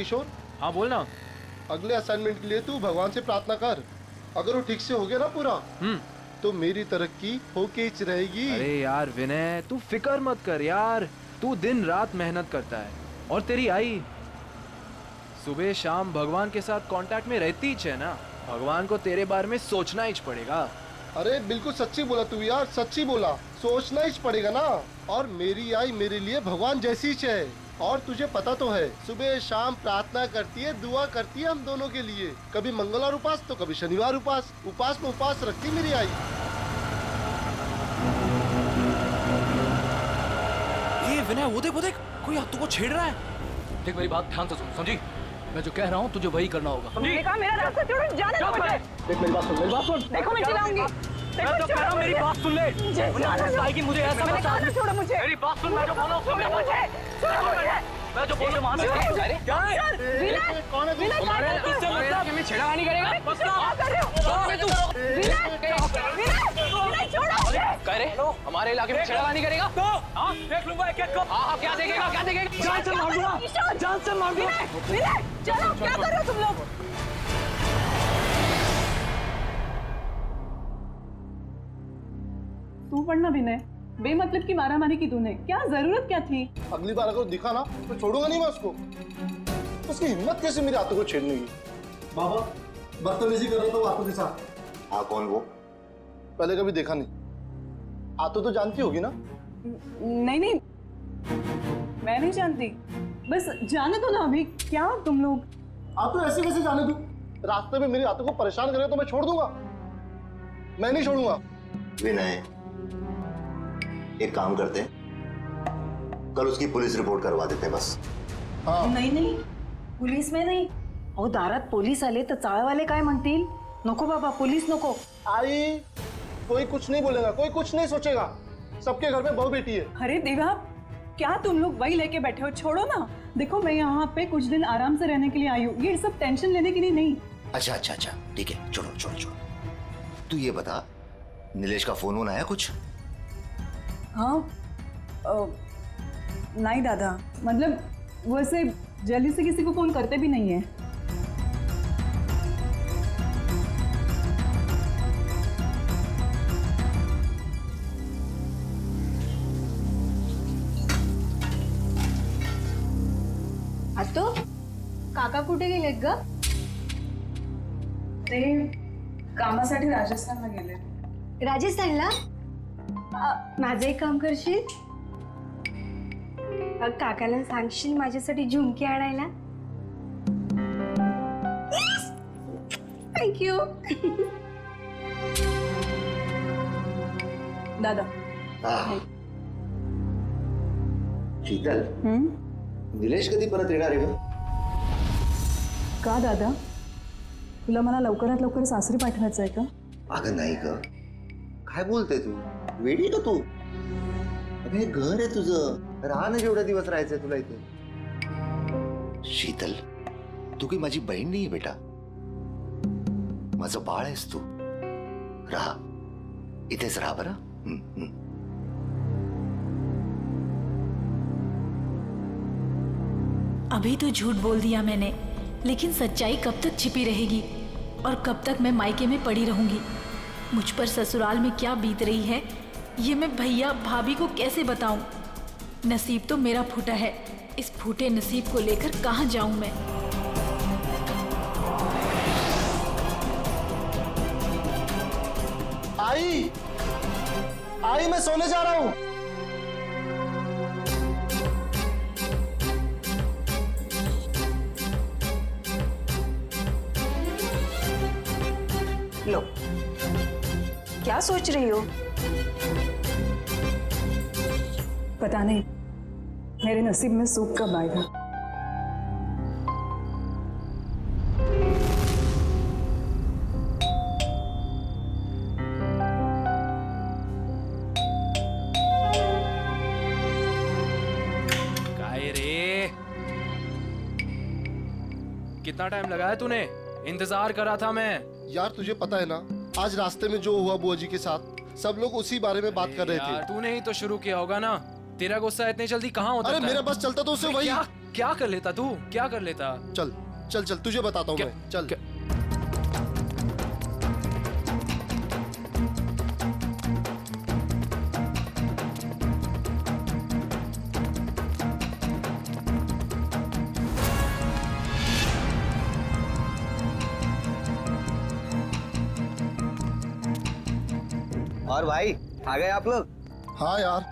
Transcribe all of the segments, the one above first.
किशोर, हाँ बोल ना। अगले असाइनमेंट के लिए तू भगवान से प्रार्थना कर। अगर वो ठीक से हो गया ना पूरा, तो मेरी तरक्की होके ही रहेगी। अरे यार विनय, तू फिक्र मत कर यार, तू दिन रात मेहनत करता है और तेरी आई सुबह शाम भगवान के साथ कांटेक्ट में रहती ही है ना। भगवान को तेरे बारे में सोचना ही पड़ेगा। अरे बिल्कुल सच्ची बोला तू यार, सच्ची बोला। सोचना ही पड़ेगा ना। और मेरी आई मेरे लिए भगवान जैसी ही है। और तुझे पता तो है, सुबह शाम प्रार्थना करती है, दुआ करती है हम दोनों के लिए। कभी मंगलवार उपास तो कभी शनिवार उपास। उपास में उपास रखती मेरी आई। ये विनय, वो देख कोई हाथों को छेड़ रहा है। देख मेरी बात ध्यान से सुन, समझी? मैं जो कह रहा हूँ तुझे वही करना होगा, समझी? देखा, मेरा रास्ता छोड़ो, जाने दो मुझे। देख मेरी बात सुन, मेरी बात सुन। देखो मैं चिल्लाऊंगी। मैं जो कह रहा हूँ मेरी बात सुन ले। कि मुझे ऐसा मैंने कहा ना छोड़ो मुझे। मेरी बात सुन, मैं जो बोला छोड़ो मुझे, छोड़ो मुझे। मैं जो बोल रहा हूँ क्या है? विनय, कौन है तू? विनय क्या कर रहे हो? कि मैं छेड़खानी करेगा? क्या कर रहे हो? विनय छोड़ो मुझे। कह रहे हमारे इलाके में छेड़खानी करेगा? तो हाँ देख लूंगा एक-एक को। हाँ क्या देखेगा, क्या देखेगा? जान से मार दूंगा, जान से मार दूंगा। विनय चलो, क्या कर रहे हो तुम लोग? तू पढ़ना विनय, बेमतलब की मारामारी की तूने, क्या जरूरत क्या थी? अगली बार अगर दिखा ना तो छोड़ूंगा नहीं मैं उसको। उसकी हिम्मत कैसे मेरे हाथों को छेड़ने की। बाबा बदतमीजी कर रहा था वो हाथों के साथ। हाँ कौन वो? पहले कभी देखा नहीं। आतो तो जानती होगी ना? नहीं, मैं नहीं जानती। बस जाने दो ना अभी। क्या तुम लोग? आतो ऐसे कैसे जाने दूं? रास्ते में मेरे हाथों को परेशान करे तो मैं छोड़ दूंगा। मैं नहीं छोड़ूंगा। विनय, एक काम करते हैं, कल उसकी पुलिस रिपोर्ट करवा देते हैं बस। हाँ नाही पोलीस में नाही. अहो दारात पोलीस आले तर चाळवाले काय म्हणतील? नको बाबा, पोलीस नको. आई, कोई कुछ नहीं बोलेगा, कोई कुछ नहीं सोचेगा। सबके घर में बहू बेटी है। अरे देवा, क्या तुम लोग वही लेके बैठे हो? छोड़ो ना। देखो मैं यहाँ पे कुछ दिन आराम से रहने के लिए आई हूँ, ये सब टेंशन लेने के लिए नहीं। अच्छा, ठीक है, छोड़ो। तू ये बता, नीलेश का फोन आया कुछ? हाँ, नहीं दादा, मतलब वो ऐसे जल्दी से किसी को फोन करते भी नहीं है। आतो काका कुठे गेलेत ग? ते कामासाठी राजस्थानला गेले. राजस्थानला? माझं एक काम करशील? काकाला सांगशील माझ्यासाठी झुमकी आणायला? थँक्यू. दादा शीतल, निलेश कधी परत येणार आहे ग? का दादा, तुला मला लवकरात लवकर सासरी पाठवायचं आहे का? अगं नाही ग, काय बोलते तू? वेडी का तू? अगं हे घर आहे तुझं, राहा ना जेवढा दिवस राहायचंय तुला इथे. शीतल, तू काही माझी बहीण नाहीये बेटा, माझं बाळ आहेस तू. राहा, इथेच राहा बरं. अभी तो झूठ बोल दिया मैंने, लेकिन सच्चाई कब तक छिपी रहेगी और कब तक मैं मायके में पड़ी रहूंगी? मुझ पर ससुराल में क्या बीत रही है ये मैं भैया भाभी को कैसे बताऊं? नसीब तो मेरा फूटा है, इस फूटे नसीब को लेकर कहां जाऊं मैं? आई मैं सोने जा रहा हूं। लो, क्या सोच रही हो? पता नहीं मेरे नसीब में सुख कब आएगा। काय रे, कितना टाइम लगाया तूने? इंतजार करा था मैं। यार तुझे पता है ना, आज रास्ते में जो हुआ बुआ जी के साथ, सब लोग उसी बारे में बात कर रहे थे। तूने ही तो शुरू किया होगा ना, तेरा गुस्सा इतनी जल्दी कहाँ होता अरे है? मेरा बस चलता तो उसे वही। क्या कर लेता तू, क्या कर लेता? चल चल चल, तुझे बताता हूँ क्या- मैं, चल। क्या- और भाई आ गए आप लोग? हाँ यार,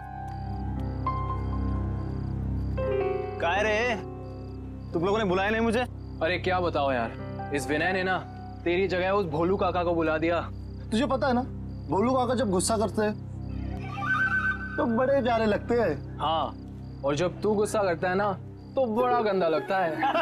काय रे, तुम लोगों ने बुलाया नहीं मुझे? अरे क्या बताओ यार, इस विनय ने ना तेरी जगह उस भोलू काका को बुला दिया। तुझे पता है ना, भोलू काका जब गुस्सा करते हैं तो बड़े प्यारे लगते हैं। हाँ, और जब तू गुस्सा करता है ना तो बड़ा गंदा लगता है।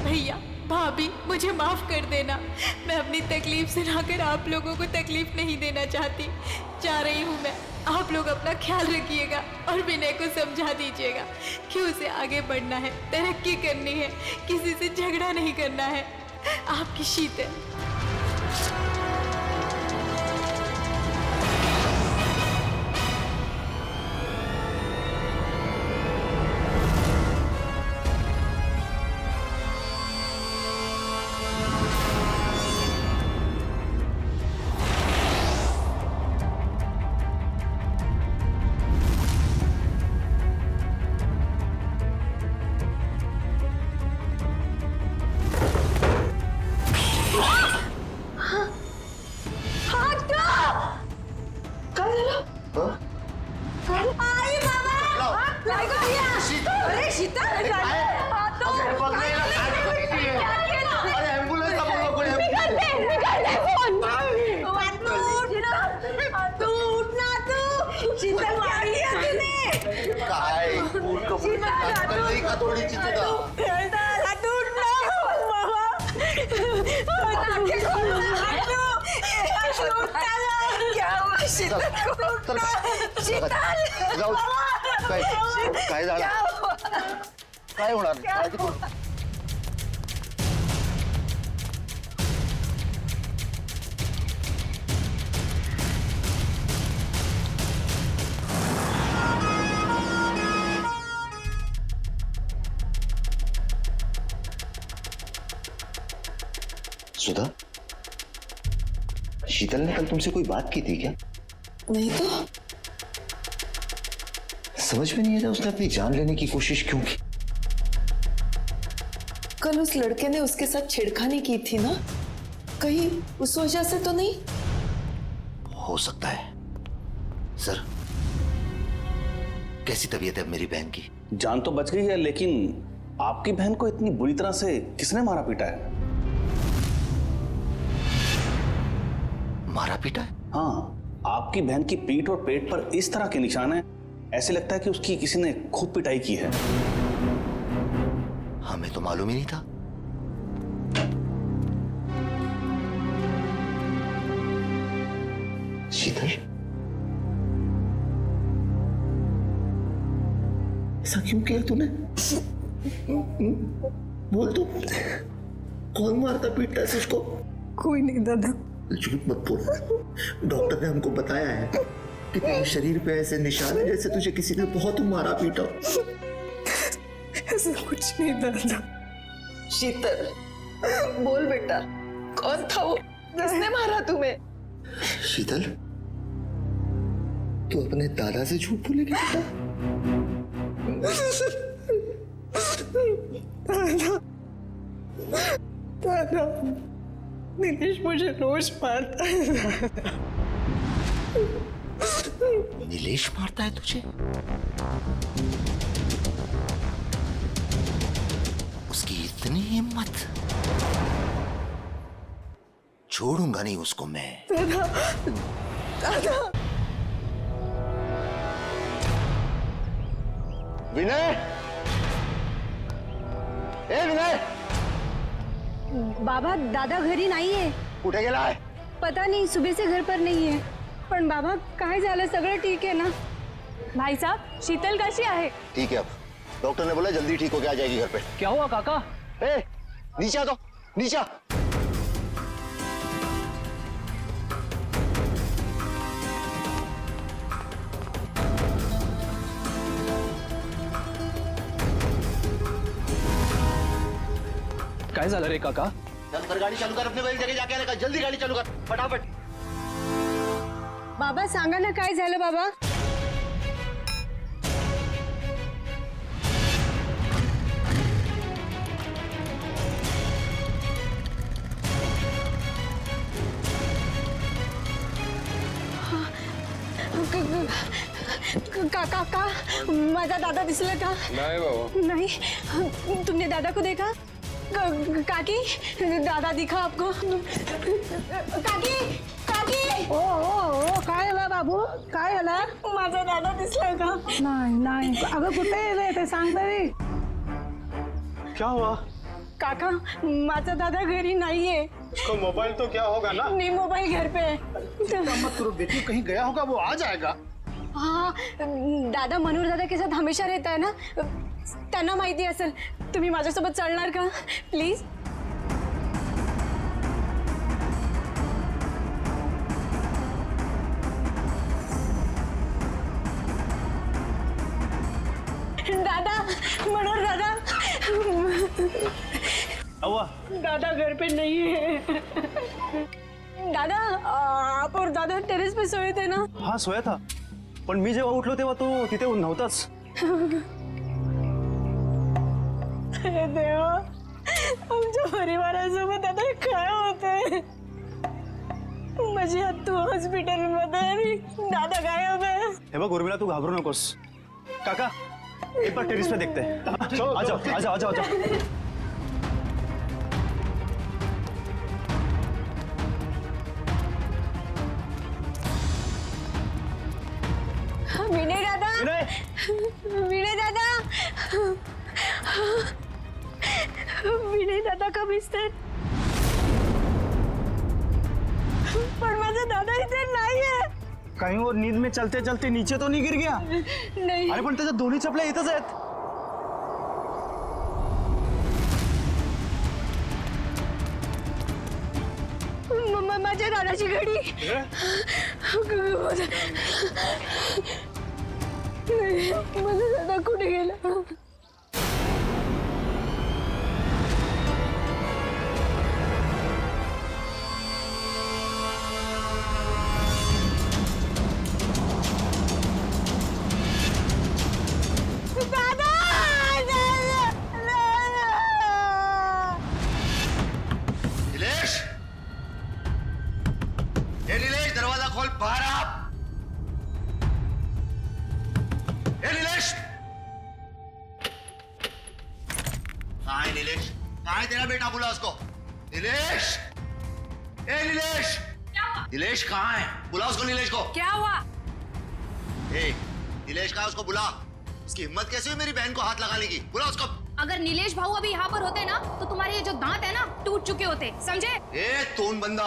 भैया भाभी मुझे माफ कर देना। मैं अपनी तकलीफ सुनाकर आप लोगों को तकलीफ नहीं देना चाहती। जा रही हूँ मैं। आप लोग अपना ख्याल रखिएगा और विनय को समझा दीजिएगा कि उसे आगे बढ़ना है, तरक्की करनी है, किसी से झगड़ा नहीं करना है। आपकी शीतल। काय झालं? काय होणार? काळजी करू नका. सुधा, शीतल ने कल तुमसे कोई बात की थी क्या? नहीं तो समझ में नहीं आ रहा उसने अपनी जान लेने की कोशिश क्यों की? कल उस लड़के ने उसके साथ छेड़खानी की थी ना, कहीं उस वजह से तो नहीं? हो सकता है। सर, कैसी तबीयत है मेरी बहन की? जान तो बच गई है, लेकिन आपकी बहन को इतनी बुरी तरह से किसने मारा पीटा है? मारा पीटा है? हाँ, आपकी बहन की पीठ और पेट पर इस तरह के निशान हैं, ऐसे लगता है कि उसकी किसी ने खूब पिटाई की है। हमें तो मालूम ही नहीं था। शीतल, ऐसा क्यों किया तूने? बोल तो, कौन मारता पीटता है उसको? कोई नहीं दादा। झूठ मत बोल। डॉक्टर ने हमको बताया है कि तेरे शरीर पे ऐसे निशान है जैसे तुझे किसी ने बहुत मारा पीटा। ऐसा कुछ नहीं दादा। शीतल, बोल बेटा, कौन था वो? किसने मारा तुम्हें? शीतल, तू अपने दादा से झूठ बोलेगी बेटा? दादा, नीलेश मुझे रोज मारता है। नीलेश मारता है तुझे? उसकी इतनी हिम्मत, छोड़ूंगा नहीं उसको मैं। दादा, दादा। विनय, ए विनय, बाबा दादा घरी नाहीये. कुठे गेलाय? पता नहीं, सुबह से घर पर नहीं है. पण बाबा काय झालं? सगळं ठीक आहे ना? भाई साहब, शीतल कैसी है? ठीक है, अब डॉक्टर ने बोला जल्दी ठीक होके आ जाएगी घर पे। क्या हुआ काका? ए, नीचे आ, तो नीचे आ। काय झालं रे काका? चल कर, गाड़ी चालू कर, अपने वही जगह जाके आने, जल्दी गाड़ी चालू कर फटाफट। बाबा सांगा ना काय झालं बाबा? काका, माझा दादा दिसला का? नहीं बाबा। नहीं, तुमने दादा को देखा? काकी, दादा दिखा आपको? काकी, काकी! ओ ओ ओ, काय झालं बाबू? काय झालं? माझा दादा दिसला का? नाही नाही, अगं कुठे आहे ते सांग तरी. क्या हुआ? काका, माझा दादा घरी नाहीये. उसका मोबाइल तो क्या होगा ना? नहीं, मोबाइल घर पे है. मत करो बेटी, कहीं गया होगा, वो आ जाएगा। हाँ, दादा मनोहर दादा के साथ हमेशा रहता है ना, त्यांना माहिती असेल. तुम्ही माझ्यासोबत चालणार का प्लीज? दादा, मनोहर दादा. हुआ? दादा घर पे नहीं है. दादा, आप और दादा टेरेस पे सोए थे ना? हाँ सोया था, पण मी जेव्हा उठलो तेव्हा तो तिथे नव्हताच. अरे देवा, आमच्या परिवारासोबत आता काय होतंय? माझी आत्तू हॉस्पिटलमध्ये आणि दादा गायब आहे. हे बघ उर्मिला, तू घाबरू नकोस. काका, एक बार टेरिस पे देखते हैं. आ जाओ, आ जाओ, आ जाओ, आ जाओ. विनय दादा, विनय दादा, विनय दादा कब दिसतात? पण माझा दादा इथे नाहीये. कहीं वो नींद में चलते चलते नीचे तो नहीं गिर गया? नाही. अरे पण त्याच्या दोन्ही चपल्या इथंच आहेत. माझ्या दादाची घडी. माझा दादा कुठे गेला? नीलेश, ए नीलेश, दरवाजा खोल, बाहर आ। ए नीलेश, कहाँ है नीलेश? कहाँ है तेरा बेटा? बुला उसको. नीलेश, ए नीलेश, नीलेश कहाँ है? बुला उसको, नीलेश को. क्या हुआ? ए नीलेश कहाँ है? उसको बुला. उसकी हिम्मत कैसे हुई मेरी बहन को हाथ लगाने की? बुला उसको. अगर नीलेश भाऊ अभी यहाँ पर होते ना, तो तुम्हारे ये जो दांत है ना, टूट चुके होते, समझे? ए तोन बंदा,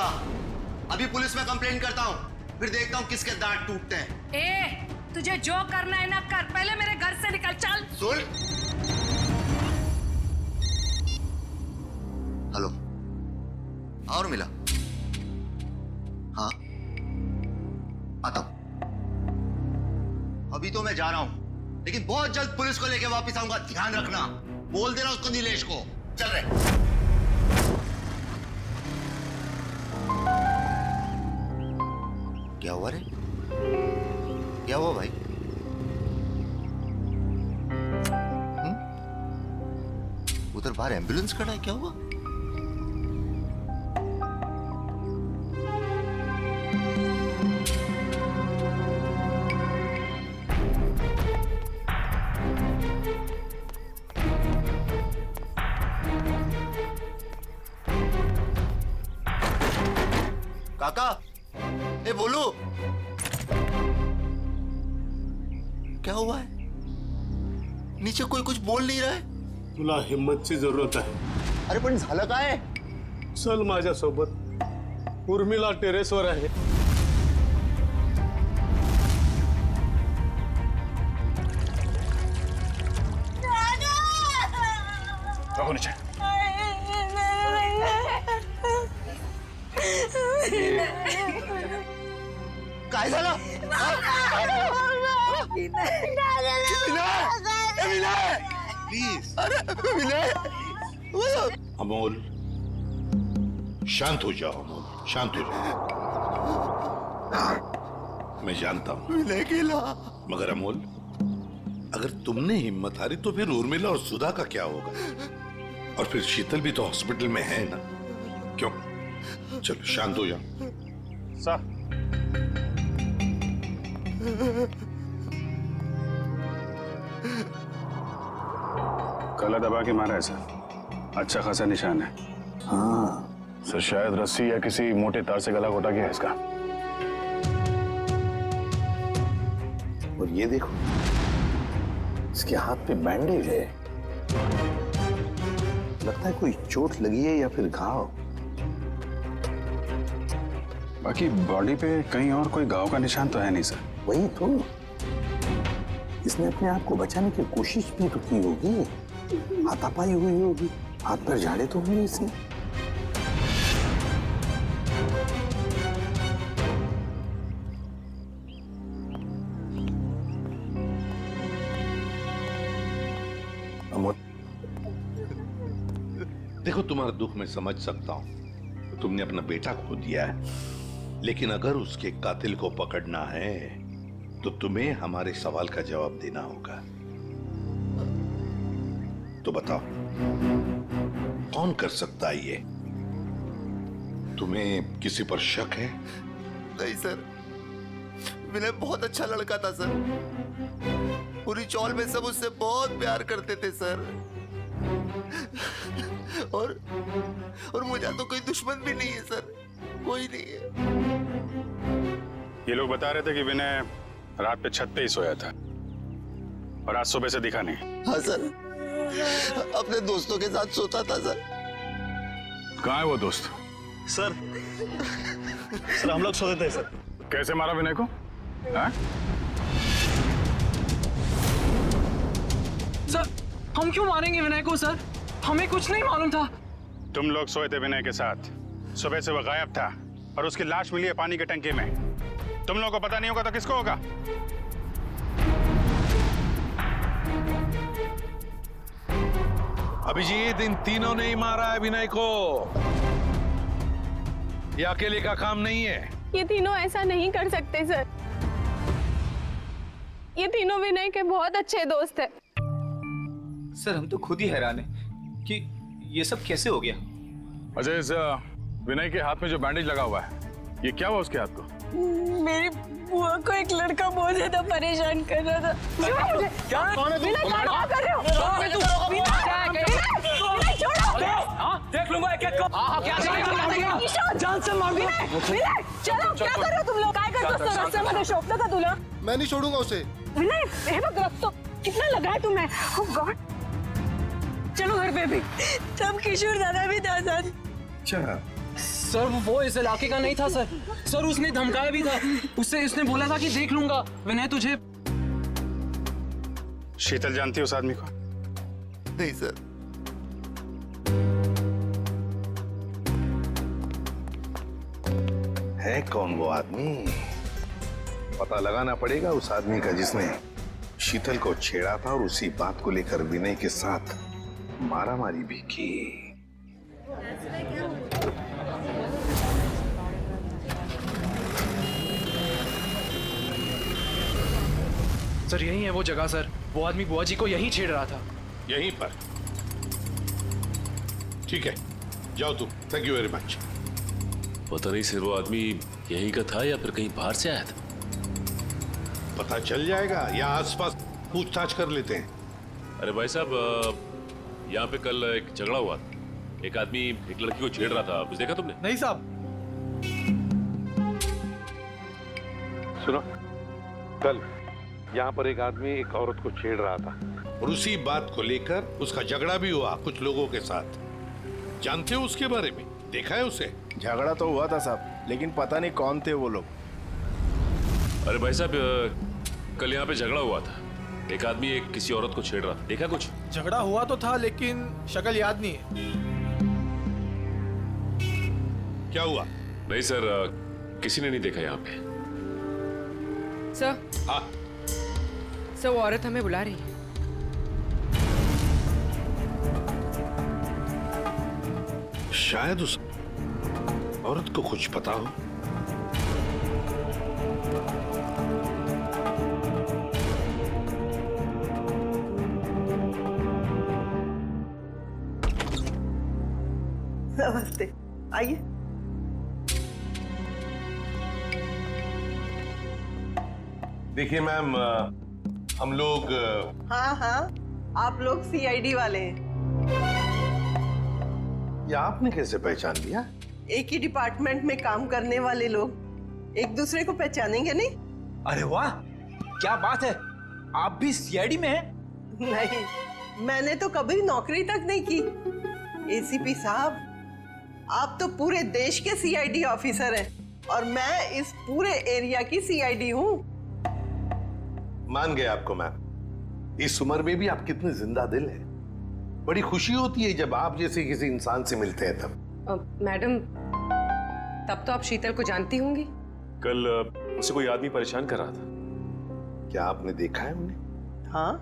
अभी पुलिस में कंप्लेंट करता हूँ, फिर देखता हूँ किसके दांत टूटते हैं. ए, तुझे जो करना है ना कर, पहले मेरे घर से निकल, चल. सुन. हेलो, और मिला? हाँ, आता हूं. अभी तो मैं जा रहा हूं, लेकिन बहुत जल्द पुलिस को लेके वापस आऊंगा. ध्यान रखना. बोल देना उसको, नीलेश को. चल रहे. क्या हुआ रे? क्या हुआ भाई? उधर बाहर एम्बुलेंस खड़ा है, क्या हुआ? काका, ए बोलू, क्या हुआ है? नीचे कोई कुछ बोल नाही रहा है. तुला हिम्मतची जरूरत आहे. अरे पण झालं काय? चल माझ्यासोबत. उर्मिला टेरेसवर आहे. रघु नीचे. काय झालं? प्लीज. अरे विनय. अमोल, शांत हो जाओ अमोल, शांत हो जाओ. मैं जानता हूं विनय केला. मगर अमोल, अगर तुमने हिम्मत हारी तो फिर उर्मिला और सुधा का क्या होगा? और फिर शीतल भी तो हॉस्पिटल में है ना. क्यों? चलो शांत हो जाओ. सर, गला दबा के मारा है सर. अच्छा खासा निशान है. हाँ सर, शायद रस्सी या किसी मोटे तार से गला घोटा गया है इसका. और ये देखो, इसके हाथ पे बैंडेज है. लगता है कोई चोट लगी है या फिर घाव. बाकी बॉडी पे कहीं और कोई घाव का निशान तो है नहीं सर. वही तो, इसने अपने आप को बचाने की कोशिश भी तो की होगी. हाथापाई हुई होगी, हाथ पर झाड़े तो होंगे इसने. अमोल, देखो तुम्हारा दुख मैं समझ सकता हूं. तुमने अपना बेटा खो दिया है, लेकिन अगर उसके कातिल को पकड़ना है तो तुम्हें हमारे सवाल का जवाब देना होगा. तो बताओ, कौन कर सकता है ये? तुम्हें किसी पर शक है? नहीं सर, विनय बहुत अच्छा लड़का था सर. पूरी चौल में सब उससे बहुत प्यार करते थे सर. और मुझे तो कोई दुश्मन भी नहीं है सर, कोई नहीं है. ये लोग बता रहे थे कि विनय रात पे छत पे ही सोया था और आज सुबह से दिखा नहीं. हाँ सर, अपने दोस्तों के साथ सोता था सर. कहाँ है वो दोस्त? सर हम लोग सोते थे सर. कैसे मारा विनय को? हाँ? सर, हम क्यों मारेंगे विनय को सर? हमें कुछ नहीं मालूम था. तुम लोग सोए थे विनय के साथ. सुबह से वो गायब था और उसकी लाश मिली है पानी की टंकी में. तुम लोगों को पता नहीं होगा तो किसको होगा? अभिजीत, इन तीनों ने ही मारा है विनय को. ये अकेले का काम नहीं है. ये तीनों ऐसा नहीं कर सकते सर. ये तीनों विनय के बहुत अच्छे दोस्त हैं. सर, हम तो खुद ही हैरान हैं कि ये सब कैसे हो गया. अजय, इस विनय के हाथ में जो बैंडेज लगा हुआ है, ये क्या हुआ उसके हाथ को? मेरी बुआ को एक लड़का बहुत ज्यादा परेशान कर रहा था. क्या कर रहे हो? देख लूंगा एक एक को. क्या देखेगा? जान से मार दूंगा. चलो, क्या कर रहे हो तुम लोग? काय करतो रस्त्यामध्ये शोभतं का तुला? मैं नहीं छोड़ूंगा उसे. विनय, हे बघ रक्त कितना लगा है तुम्हें. ओह गॉड. चलो घर पे भी. तब किशोर दादा भी था सर. अच्छा, सर, वो इस इलाके का नहीं था सर. सर, उसने धमकाया भी था. उसने बोला था कि देख लूंगा विनय तुझे. शीतल जानती है उस आदमी को? नहीं सर. है कौन वो आदमी? पता लगाना पड़ेगा उस आदमी का जिसने शीतल को छेड़ा था और उसी बात को लेकर विनय के साथ मारामारी भी की. सर, यही है वो जगह सर. वो आदमी बुआ जी को यहीं छेड़ रहा था. यहीं पर? ठीक है, जाओ तुम. Thank you very much. पता नहीं सर, वो आदमी यहीं का था या फिर कहीं बाहर से आया था. पता चल जाएगा, या आसपास पूछताछ कर लेते हैं. अरे भाई साहब, यहाँ पे कल एक झगड़ा हुआ था. एक आदमी एक लड़की को छेड़ रहा था. कुछ देखा तुमने? नहीं साहब. सुनो, कल यहाँ पर एक आदमी एक औरत को छेड़ रहा था और उसी बात को लेकर उसका झगड़ा भी हुआ कुछ लोगों के साथ। जानते हो उसके बारे में? देखा है उसे? झगड़ा तो हुआ था साहब, लेकिन पता नहीं कौन थे वो लोग। अरे भाई साहब, कल यहाँ पे झगड़ा हुआ था। एक आदमी एक किसी औरत को छेड़ रहा था। देखा कुछ? झगड़ा हुआ तो था, लेकिन शक्ल याद नहीं है। क्या हुआ? नहीं सर, किसी ने नहीं देखा यहाँ पे। सर। हाँ सर, वो औरत हमें बुला रही है। शायद उस औरत को कुछ पता हो। नमस्ते, आइए। देखिए मैम, हम लोग हाँ हाँ, आप लोग सीआईडी वाले हैं। ये आपने कैसे पहचान लिया? एक ही डिपार्टमेंट में काम करने वाले लोग एक दूसरे को पहचानेंगे नहीं? अरे वाह, क्या बात है, आप भी सीआईडी में हैं? नहीं, मैंने तो कभी नौकरी तक नहीं की। एसीपी साहब, आप तो पूरे देश के सीआईडी ऑफिसर हैं और मैं इस पूरे एरिया की सीआईडी हूँ। मान गए आपको मैम। इस उम्र में भी आप कितने जिंदा दिल हैं। बड़ी खुशी होती है जब आप जैसे किसी इंसान से मिलते हैं तब। मैडम, तब तो आप शीतल को जानती होंगी। कल उसे कोई आदमी परेशान कर रहा था। क्या आपने देखा है उन्हें? हाँ,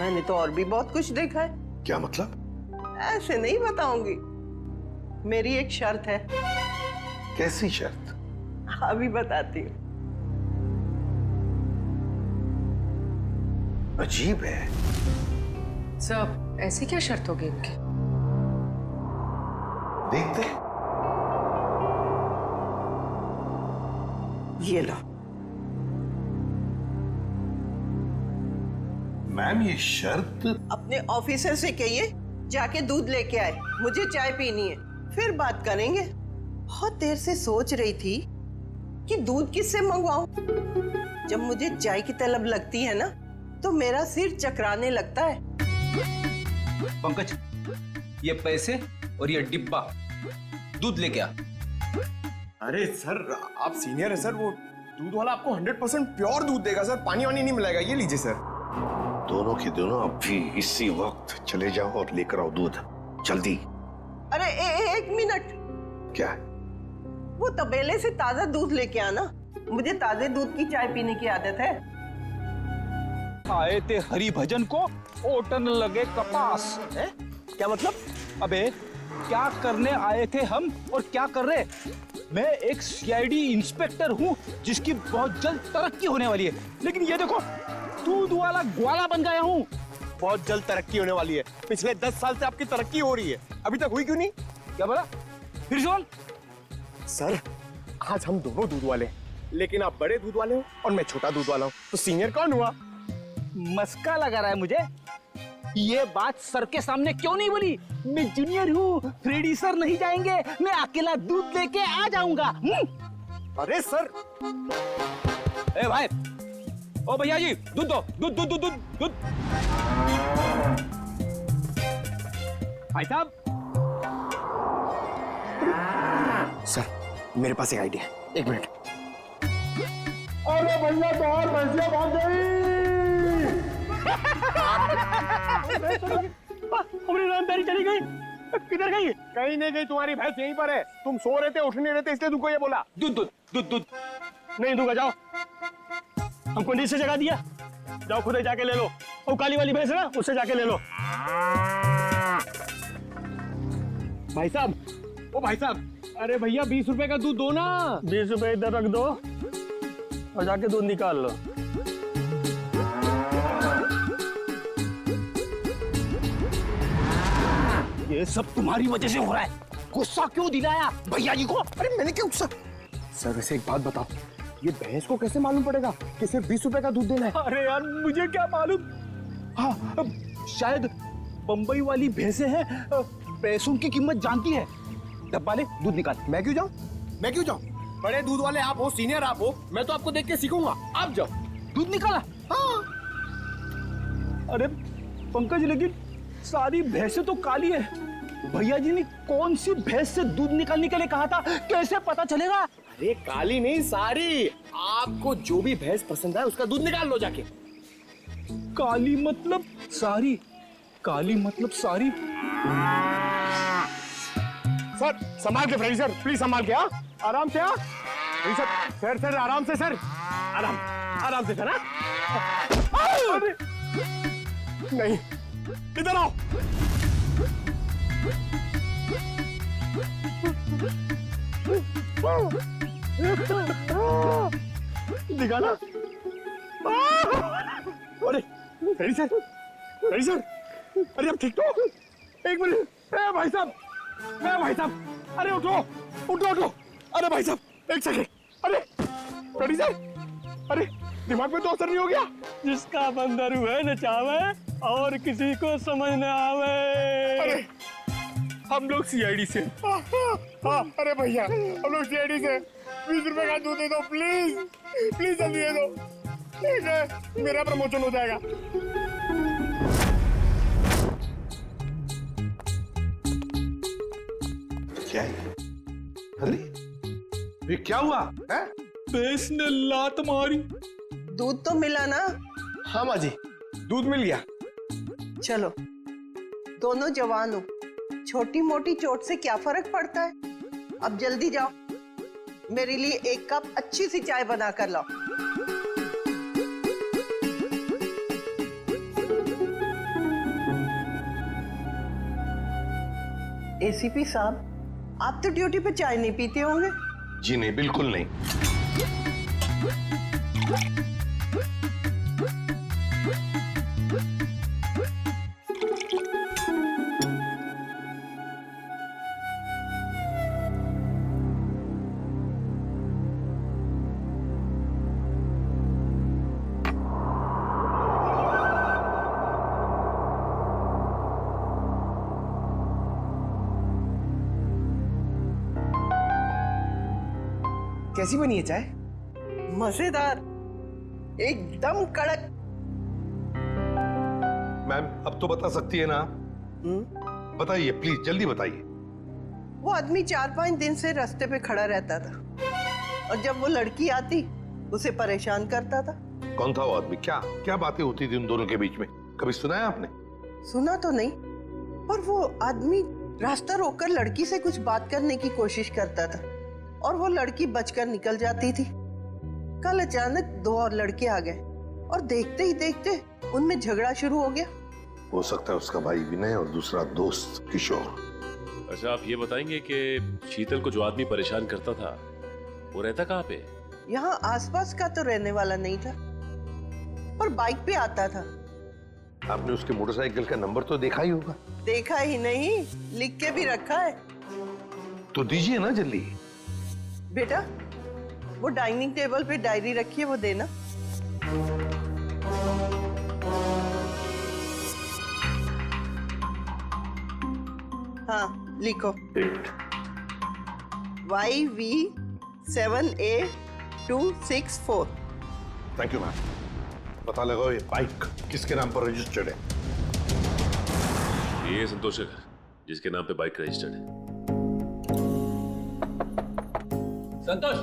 मैंने तो और भी बहुत कुछ देखा है। क्या मतलब? ऐसे नहीं बताऊंगी, मेरी एक शर्त है। कैसी शर्त? अभी बताती हूँ। अजीब है। सर, ऐसी क्या शर्त होगी इनकी? देखते। ये लो। मैम, ये शर्त? अपने ऑफिसर से कहिए जाके दूध लेके आए, मुझे चाय पीनी है, फिर बात करेंगे। बहुत देर से सोच रही थी कि दूध किससे मंगवाऊं। जब मुझे चाय की तलब लगती है ना, तो मेरा सिर चकराने लगता है। पंकज, ये पैसे और ये डिब्बा दूध लेके आ। अरे सर, आप सीनियर है सर, वो दूध वाला आपको 100% प्योर दूध देगा सर, पानी वानी नहीं मिलाएगा। ये लीजिए सर। दोनों के दोनों अभी इसी वक्त चले जाओ और लेकर आओ दूध, जल्दी। अरे एक मिनट। क्या? वो तबेले से ताजा दूध लेके आना, मुझे ताजे दूध की चाय पीने की आदत है। आए थे हरि भजन को, ओटन लगे कपास है? क्या मतलब? अबे क्या करने आए थे हम और क्या कर रहे? मैं एक सीआईडी इंस्पेक्टर हूँ जिसकी बहुत जल्द तरक्की होने वाली है, लेकिन ये देखो, दूध वाला ग्वाला बन गया हूँ। बहुत जल्द तरक्की होने वाली है। पिछले 10 साल से आपकी तरक्की हो रही है, अभी तक हुई क्यों नहीं? क्या बोला? फिर सुन। सर, आज हम दोनों दूध वाले हैं, लेकिन आप बड़े दूध वाले हो और मैं छोटा दूध वाला हूँ, तो सीनियर कौन हुआ? मस्का लगा रहा है मुझे। ये बात सर के सामने क्यों नहीं बोली? मैं जूनियर हूँ, फ्रेडी सर नहीं जाएंगे, मैं अकेला दूध लेके आ जाऊंगा। अरे सर। ए भाई, ओ भैया जी, दूध दो, दूध दूध दूध दूध दूध। भाई साहब। सर, मेरे पास एक आइडिया है, 1 मिनट। अरे भैया, तो और भैंसिया भाग गई। हमारी ईमानदारी चली गई। किधर गई? कहीं नहीं गई, तुम्हारी भैंस यहीं पर है। तुम सो रहे थे, उठ नहीं रहे थे, इसलिए तुमको ये बोला। दूध दूध दूध दूध नहीं दूंगा, जाओ। हमको नीचे जगा दिया, जाओ खुद ही जाके ले लो। वो काली वाली भैंस है ना, उससे जाके ले लो। भाई साहब, ओ भाई साहब, अरे भैया 20 रुपए का दूध दो ना। 20 रुपए इधर रख दो और जाके दूध निकाल लो। ये सब तुम्हारी वजह से हो रहा है। गुस्सा क्यों दिलाया भैया जी को? अरे मैंने क्या गुस्सा? सर, वैसे एक बात बताओ, ये भैंस को कैसे मालूम पड़ेगा कि सिर्फ 20 रुपए का दूध देना है? अरे यार, मुझे क्या मालूम। हाँ, शायद बंबई वाली भैंसें हैं, पैसों की कीमत जानती है। डब्बा ले, दूध निकाल। मैं क्यों जाऊं? मैं क्यों जाऊं? बड़े दूध वाले आप हो, सीनियर आप हो, मैं तो आपको देख के सीखूंगा। आप जाओ। दूध निकाला? हाँ। अरे पंकज, लेकिन सारी भैंसें तो काली है। भैया जी ने कौन सी भैंस से दूध निकालने के लिए कहा था, कैसे पता चलेगा? अरे काली नहीं, सारी। आपको जो भी भैंस पसंद है उसका दूध निकाल लो जाके। काली मतलब सारी, काली मतलब सारी। सर संभाल के फ्रेंड सर, प्लीज संभाल के। हाँ आराम से। हाँ सर, सर आराम से सर, आराम आराम से सर। अरे नहीं, इधर आओ। दिखाना। अरे फ्रेंड सर, फ्रेंड सर, अरे अब ठीक तो? एक मिनट भाई साहब, भाई साहब, अरे उठो उठो उठो। अरे भाई साहब एक सेकंड। अरे फ्रेंड सर, अरे दिमाग में तो असर नहीं हो गया? जिसका बंदर हुए न चावे और किसी को समझ न आवे। अरे हम लोग सीआईडी से। हाँ अरे भैया हम लोग सीआईडी से। 20 रुपए का दूध दे दो प्लीज, प्लीज जल्दी दे दो। ठीक है, मेरा प्रमोशन हो जाएगा। क्या है? अरे ये क्या हुआ है? भैंस ने लात मारी। दूध तो मिला ना? हाँ माँ जी, दूध मिल गया। चलो, दोनों जवान हो, छोटी मोटी चोट से क्या फर्क पड़ता है। अब जल्दी जाओ, मेरे लिए एक कप अच्छी सी चाय बना कर लाओ। एसीपी साहब, आप तो ड्यूटी पे चाय नहीं पीते होंगे? जी नहीं, बिल्कुल नहीं। कैसी बनी है चाय? मजेदार, एकदम कड़क। मैम अब तो बता सकती है ना? बताइए प्लीज, जल्दी बताइए। वो आदमी 4-5 दिन से रास्ते पे खड़ा रहता था और जब वो लड़की आती उसे परेशान करता था। कौन था वो आदमी? क्या क्या बातें होती थी उन दोनों के बीच में? कभी सुना है आपने? सुना तो नहीं, पर वो आदमी रास्ता रोककर लड़की से कुछ बात करने की कोशिश करता था और वो लड़की बचकर निकल जाती थी। कल अचानक 2 और लड़के आ गए और देखते ही देखते उनमें झगड़ा शुरू हो गया। हो सकता है उसका भाई विनय और दूसरा दोस्त किशोर। अच्छा आप ये बताएंगे कि शीतल को जो आदमी परेशान करता था वो रहता कहाँ पे? यहाँ आसपास का तो रहने वाला नहीं था, पर बाइक पे आता था। आपने उसके मोटरसाइकिल का नंबर तो देखा ही होगा। देखा ही नहीं, लिख के भी रखा है। तो दीजिए ना जल्दी। बेटा वो डाइनिंग टेबल पे डायरी रखी है, वो देना। हाँ लिखो। YV7A264। Thank you ma'am. पता लगाओ ये बाइक किसके नाम पर रजिस्टर्ड है। ये संतोष का घर, जिसके नाम पे बाइक रजिस्टर्ड है। संतोष,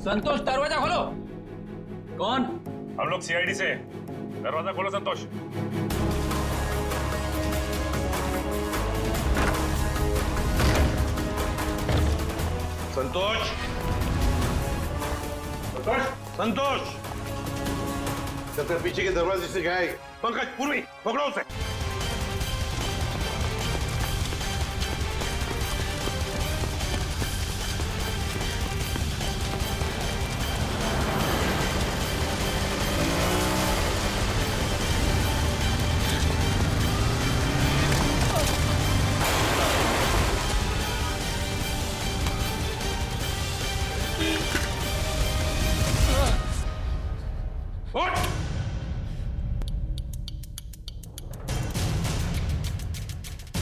संतोष दरवाजा खोलो। कौन? हम लोग सीआईडी से। दरवाजा खोलो संतोष। संतोष, संतोष, संतोष। चल पीछे के दरवाजे से गए। पंकज, पूर्वी पकड़ो उसे।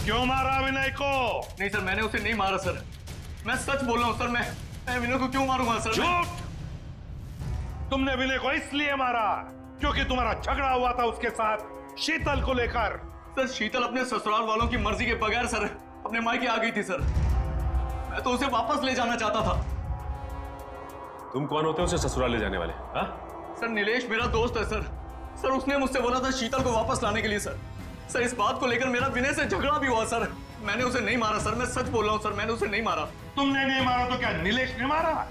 क्यों मारा विनय को? नहीं सर, मैंने उसे नहीं मारा सर। मैं सच बोल रहा हूँ सर। मैं विनय को क्यों मारूंगा सर? झूठ! तुमने विनय को इसलिए मारा क्योंकि तुम्हारा झगड़ा हुआ था उसके साथ शीतल को लेकर। सर शीतल अपने ससुराल वालों की मर्जी के बगैर सर अपने मायके आ गई थी सर। मैं तो उसे वापस ले जाना चाहता था। तुम कौन होते हो उसे ससुराल ले जाने वाले? हाँ? सर नीलेश मेरा दोस्त है सर। सर उसने मुझसे बोला था शीतल को वापस लाने के लिए सर। सर इस बात को लेकर मेरा विनय से झगड़ा भी हुआ सर। मैंने उसे नहीं मारा सर, मैं सच बोल रहा हूँ सर, मैंने उसे नहीं मारा। तुमने नहीं मारा तो क्या नीलेश ने मारा?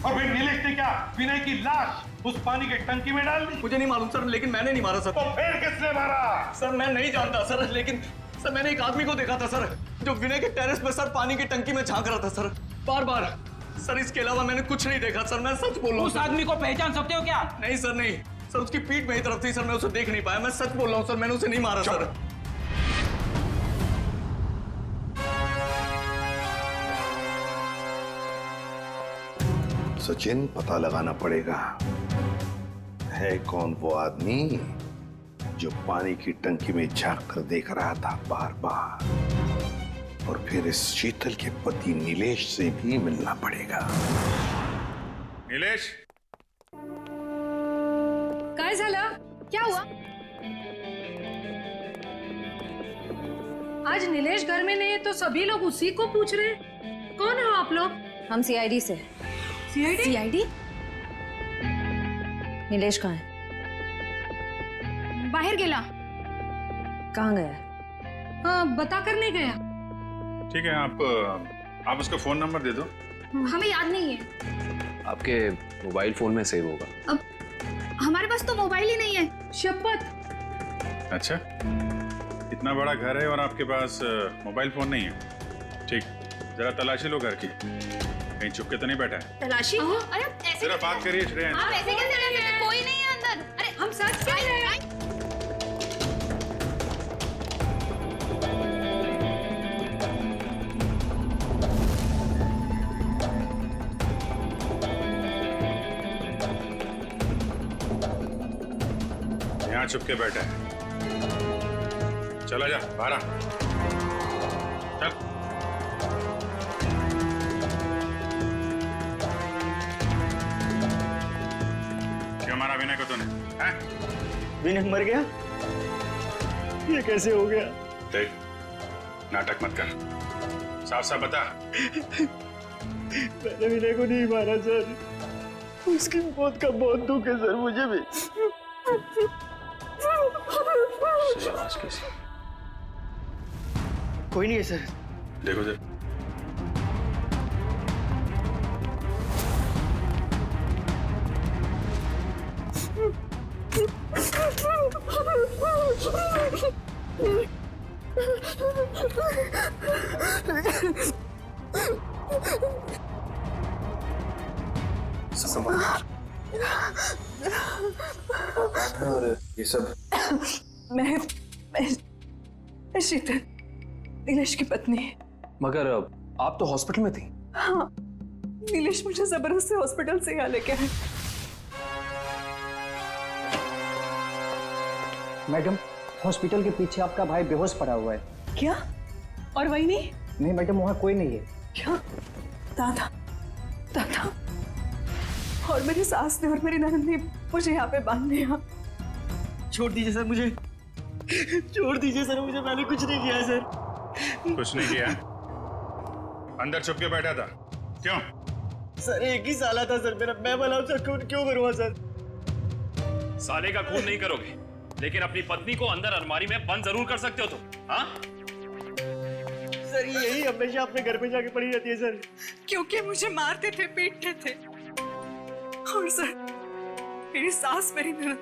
और फिर नीलेश ने क्या विनय की लाश उस पानी के टंकी में डाल दी? मुझे नहीं मालूम सर, लेकिन मैंने नहीं मारा सर। तो फिर किसने मारा? सर मैं नहीं जानता सर, लेकिन सर मैंने एक आदमी को देखा था सर जो विनय के टेरेस पे सर पानी की टंकी में झांक रहा था सर, बार बार। सर इसके अलावा मैंने कुछ नहीं देखा सर, मैं सच बोल रहा हूँ। उस आदमी को पहचान सकते हो क्या? नहीं सर नहीं सर, उसकी पीठ मेरी तरफ थी सर, मैं उसे देख नहीं पाया। मैं सच बोल रहा हूँ सर, मैंने उसे नहीं मारा सर। सचिन, पता लगाना पड़ेगा है कौन वो आदमी जो पानी की टंकी में झांक कर देख रहा था बार बार। और फिर इस शीतल के पति नीलेश से भी मिलना पड़ेगा। नीलेश, काय झालं? क्या हुआ? आज नीलेश घर में नहीं है तो सभी लोग उसी को पूछ रहे हैं। कौन हो आप लोग? हम सीआईडी से। सीआईडी? नीलेश कहाँ है? बाहर गेला। कहाँ गया? हाँ, बता कर नहीं गया। ठीक है, आप उसका फोन नंबर दे दो। हमें याद नहीं है। आपके मोबाइल फोन में सेव होगा। अब हमारे पास तो मोबाइल ही नहीं है, शपथ। अच्छा, इतना बड़ा घर है और आपके पास मोबाइल फोन नहीं है? ठीक, जरा तलाशी लो घर की, कहीं चुप के तो नहीं बैठा है? तलाशी? अरे ऐसे जरा बात करिए श्रेया। आप ऐसे कैसे कह रहे हैं? कोई नहीं है अंदर। अरे हम सच कह रहे हैं। यहाँ चुप के बैठा है। चला जा बाहर आ। चल। क्यों मारा विनय को तूने? विनय मर गया? ये कैसे हो गया? देख, नाटक मत कर, साफ साफ बता। मैंने विनय को नहीं मारा सर, उसकी मौत का बहुत दुख है सर मुझे भी। आवाज कैसी? कोई नहीं है सर। देखो सर, और ये सब मैं शीतल, नीलेश की पत्नी। मगर आप तो हॉस्पिटल में थी। हाँ, नीलेश मुझे जबरदस्ती हॉस्पिटल से यहाँ लेके आए। मैडम, हॉस्पिटल के पीछे आपका भाई बेहोश पड़ा हुआ है। क्या? और वही नहीं? नहीं मैडम, वहाँ कोई नहीं है। क्या? दादा, दादा और मेरी सास ने और मेरी ननद ने मुझे यहाँ पे बांध दिया। छोड़ दीजिए सर मुझे, छोड़ दीजिए सर मुझे, मैंने कुछ नहीं किया है सर। कुछ नहीं किया? अंदर छुप के बैठा था, क्यों? सर एक ही साला था सर मेरा, मैं भला उसका खून क्यों करूँगा सर? साले का खून नहीं करोगे, लेकिन अपनी पत्नी को अंदर अलमारी में बंद जरूर कर सकते हो तुम। हाँ? सर यही हमेशा अपने घर पे जाके पड़ी रहती है सर। क्योंकि मुझे मारते थे, पीटते थे। और सर मेरी सास, मेरी ननद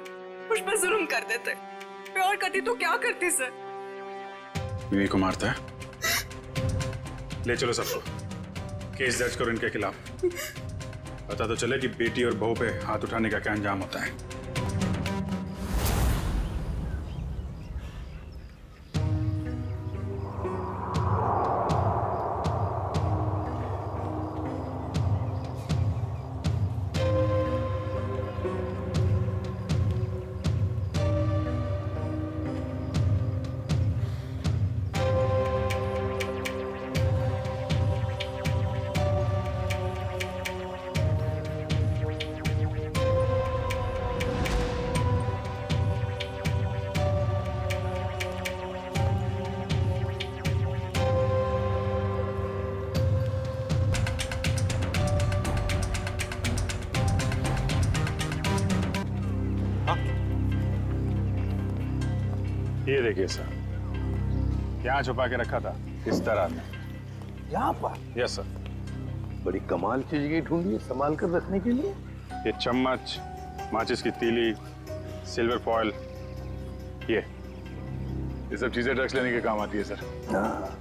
मुझ पर जुल्म कर देते। मैं और करती तो क्या करती सर? विनय को मारता है? ले चलो सबको, केस दर्ज करो इनके खिलाफ। पता तो चले कि बेटी और बहू पे हाथ उठाने का क्या अंजाम होता है। ये देखिए सर, यहाँ छुपा के रखा था इस तरह में। यहाँ पर? Yes sir. बड़ी कमाल की जगह ढूंढी है संभाल कर रखने के लिए। ये चम्मच, माचिस की तीली, सिल्वर फॉयल, ये सब चीजें ड्रग्स लेने के काम आती है सर। हाँ,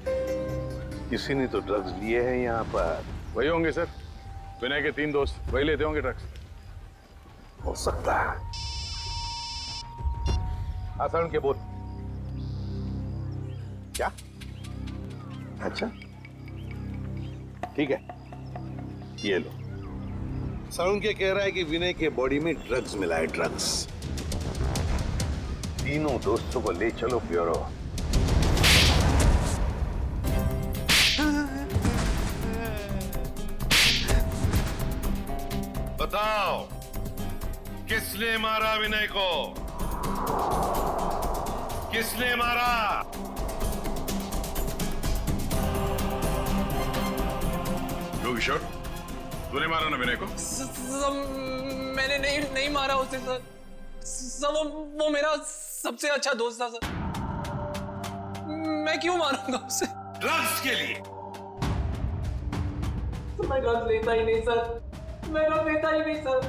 किसी ने तो ड्रग्स लिए हैं यहाँ पर। वही होंगे सर, विनय के 3 दोस्त, वही लेते होंगे ड्रग्स। हो सकता है। आसान के बोल। क्या? अच्छा, ठीक है, ये लो। सरुण के कह रहा है कि विनय के बॉडी में ड्रग्स मिला है, ड्रग्स। तीनों दोस्तों को ले चलो ब्यूरो। बताओ, किसने मारा विनय को? किसने मारा? किशोर, तूने मारा ना विनय को? मैंने नहीं मारा उसे सर। वो मेरा सबसे अच्छा दोस्त था सर। मैं क्यों मारूंगा उसे? ड्रग्स के लिए? तो मैं ड्रग्स लेता ही नहीं सर। मैं ड्रग्स लेता ही नहीं सर।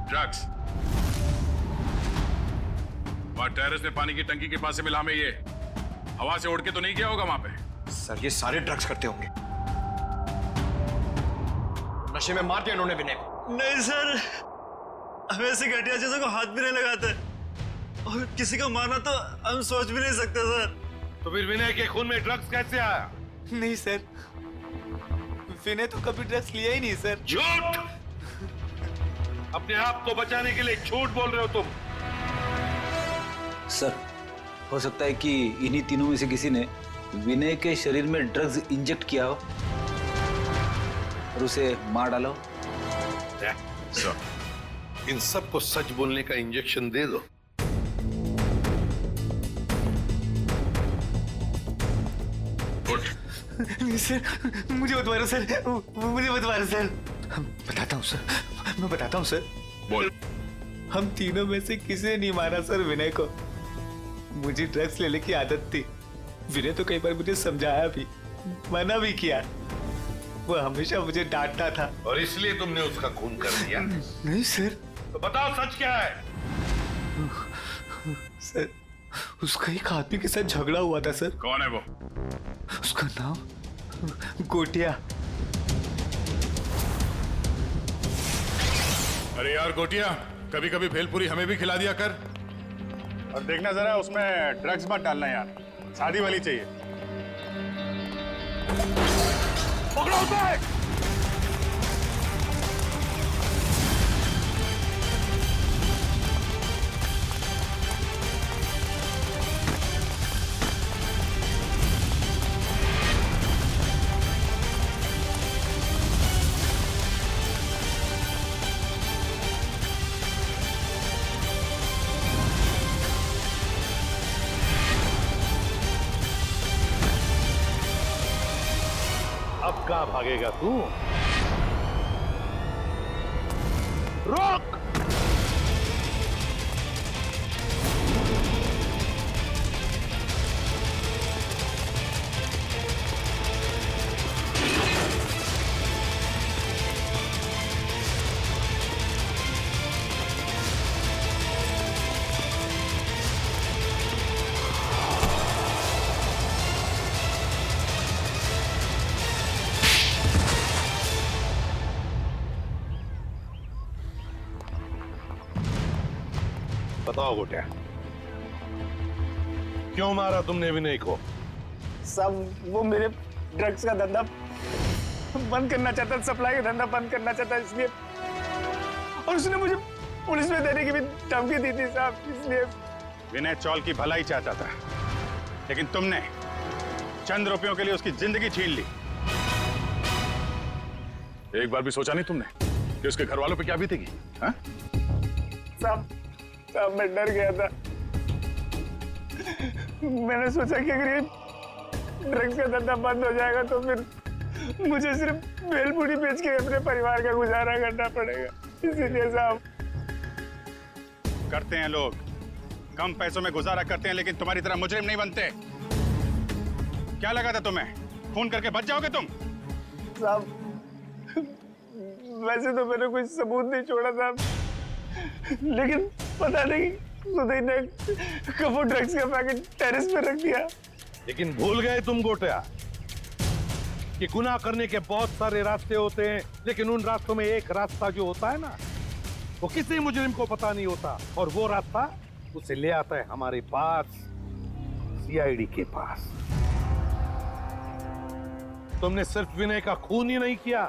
ड्रग्स वहां टेरेस में पानी की टंकी के पास से मिला, में ये हवा से उड़ के तो नहीं गया होगा वहां पे? सर ये सारे ड्रग्स करते होंगे। नशे में मार दिया इन्होंने विनय को। नहीं सर, हम ऐसे घटिया चीजों को हाथ भी नहीं लगाते, और किसी को मारना तो हम सोच भी नहीं सकते सर। तो फिर विनय के खून में ड्रग्स कैसे आया? नहीं सर, विनय तो कभी ड्रग्स लिया ही नहीं सर। झूठ! अपने आप को बचाने के लिए झूठ बोल रहे हो तुम। सर, हो सकता है कि इन्हीं तीनों में से किसी ने विनय के शरीर में ड्रग्स इंजेक्ट किया हो और उसे मार डाला हो। इन सबको सच बोलने का इंजेक्शन दे दो। नहीं सर, मुझे मत मारो सर, मुझे मत मारो सर। बताता हूँ सर, मैं बताता हूँ सर। बोल। हम तीनों में से किसी ने नहीं मारा सर विनय को। मुझे ड्रग्स लेने की आदत थी। विनय तो कई बार मुझे समझाया भी, मना भी किया। वो हमेशा मुझे डांटता था। और इसलिए तुमने उसका खून कर दिया? नहीं सर। तो बताओ सच क्या है? सर, उसका एक आदमी के साथ झगड़ा हुआ था सर। कौन है वो? उसका नाम गोटिया। अरे यार गोटिया, कभी कभी भेलपुरी हमें भी खिला दिया कर। और देखना जरा उसमें ड्रग्स मत डालना यार, शादी वाली चाहिए। पकड़ो उसे! अब कहाँ भागेगा तू? रोक! बताओ गोटिया, क्यों मारा तुमने विनय को? सब वो मेरे ड्रग्स का धंधा बंद करना चाहता, सप्लाई का धंधा बंद करना चाहता, इसलिए। और उसने मुझे पुलिस में देने की भी धमकी दी थी साहब, इसलिए। विनय चौल की भलाई चाहता था, लेकिन तुमने चंद रुपयों के लिए उसकी जिंदगी छीन ली। एक बार भी सोचा नहीं तुमने कि उसके घर वालों पे क्या बीतेगी? हाँ? साहब मैं डर गया था। मैंने सोचा कि अगर ये ड्रग्स का धंधा बंद हो जाएगा तो फिर मुझे सिर्फ भेलपुरी बेच के अपने परिवार का गुजारा करना पड़ेगा, इसीलिए साहब। करते हैं लोग, कम पैसों में गुजारा करते हैं लेकिन तुम्हारी तरह मुजरिम नहीं बनते। क्या लगा था तुम्हें? खून करके बच जाओगे तुम? साहब, वैसे तो मैंने कोई सबूत नहीं छोड़ा था, लेकिन पता नहीं सुधीर ने कब ड्रग्स का पैकेट टेरेस पे रख दिया। लेकिन भूल गए तुम गोटिया कि गुनाह करने के बहुत सारे रास्ते होते हैं, लेकिन उन रास्तों में एक रास्ता जो होता है ना, वो किसी मुजरिम को पता नहीं होता, और वो रास्ता उसे ले आता है हमारे पास, सीआईडी के पास। तुमने सिर्फ विनय का खून ही नहीं किया,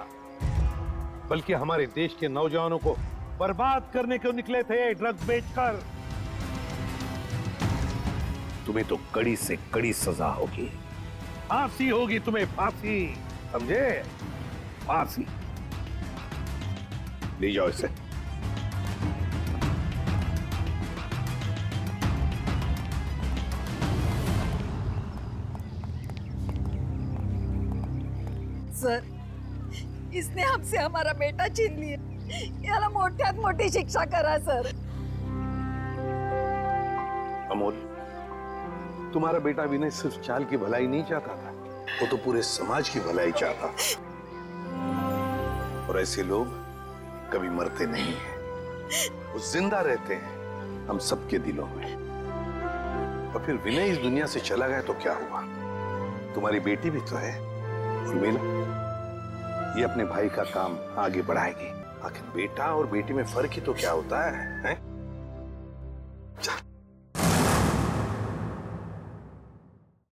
बल्कि हमारे देश के नौजवानों को बर्बाद करने को निकले थे ड्रग्स बेचकर। तुम्हें तो कड़ी से कड़ी सजा होगी, फांसी होगी तुम्हें, फांसी, समझे? फांसी। ले जाओ इसे। सर, इसने हमसे हमारा बेटा छीन लिया, याला मोठ्यात मोठी शिक्षा करा सर। अमोल, तुम्हारा बेटा विनय सिर्फ चाल की भलाई नहीं चाहता था, वो तो पूरे समाज की भलाई चाहता था। और ऐसे लोग कभी मरते नहीं हैं, वो जिंदा रहते हैं हम सबके दिलों में। और फिर विनय इस दुनिया से चला गया तो क्या हुआ? तुम्हारी बेटी भी तो है, उर्मिला, ये अपने भाई का काम आगे बढ़ाएगी। आखिर बेटा और बेटी में फर्क ही तो क्या होता है, हैं?